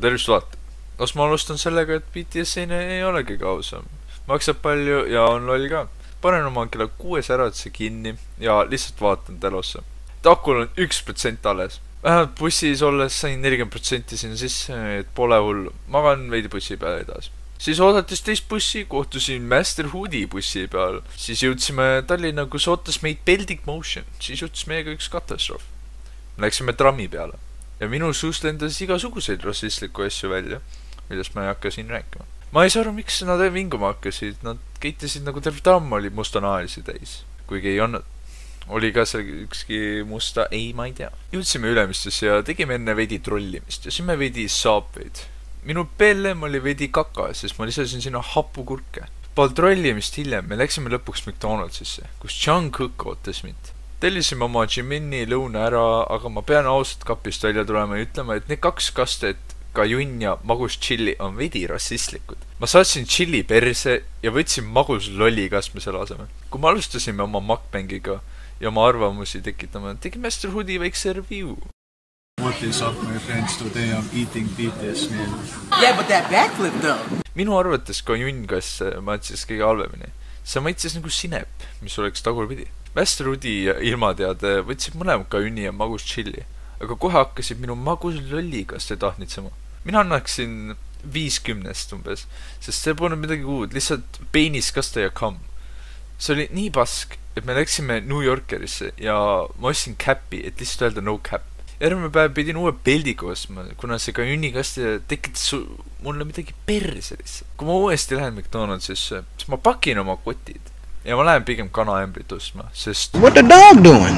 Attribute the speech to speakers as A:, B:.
A: Tervist vaata. Kas ma alustan sellega, et BTS ei ole kõige ausam. Maksab palju ja on loll ka. Panen oma kella 6 äratuse kinni ja lihtsalt vaatan telosse. Takul on 1% alles. Vähemalt bussis olles sain 40% sinna sisse, et pole hullu. Magan veidi bussi peale edasi. Siis oodates teist bussi, kohtusin Master Hoodie bussi peal. Siis jõudsime Tallinna, kus ootas meid Baltic Motion. Siis jõudis meiega üks katastroof. Läksime trammi peale. Ja minu suust lendas igasuguseid rassistlikku asju välja, millest ma ei hakka siin rääkima. Ma ei saa aru, miks nad vinguma hakkasid. Nad keitasid nagu terve tramm oli mustanahalisi täis. Kuigi ei olnud. Oli ka seal ükski musta, ei, ma ei tea. Jõudsime Ülemistesse ja tegime enne veidi trollimist ja siis me veidi saapveid. Minu PLM oli veidi kaka, sest ma lisasin sinna hapukurke. Pool trollimist hiljem me läksime lõpuks McDonaldsisse, kus Jungkook ootas mind. Tellisime oma Jiminni lõuna ära, aga ma pean ausalt kapist välja tulema ja ütlema, et need kaks kastet, ka junn ja magus chili, on veidi rassistlikud. Ma saatsin chili perse ja võtsin magus lolli kasme selle asemel. Kui me alustasime oma mukbangiga ja oma arvamusi tekitama, tegi Master Hoodie väikse review.
B: What is up, my friends? Today I'm eating BTS meal.
C: Yeah, but that backflip though.
A: Minu arvates ka junn kas maitses kõige halvemini. See maitses nagu sinep, mis oleks tagurpidi. Master Hoodie ilmateade võtsid mõlemad ka junni ja magus chili, aga kohe hakkasid minu magus lollikaste tahnitsema. Mina annaksin 50 umbes, sest see polnud midagi uud, lihtsalt peeniskaste ja kamm. See oli nii pask, et me läksime New Yorkerisse ja ma ostsin capi, et lihtsalt öelda no cap. Järgmine päev pidin uue peldiga ostma, kuna see ka junnikaste tekitas mulle midagi perse lihtsalt. Kui ma uuesti lähen McDonaldsisse, siis ma pakin oma kotid. Ja ma lähen pigem kanaämbrit ostma, sest...
D: What the dog doing?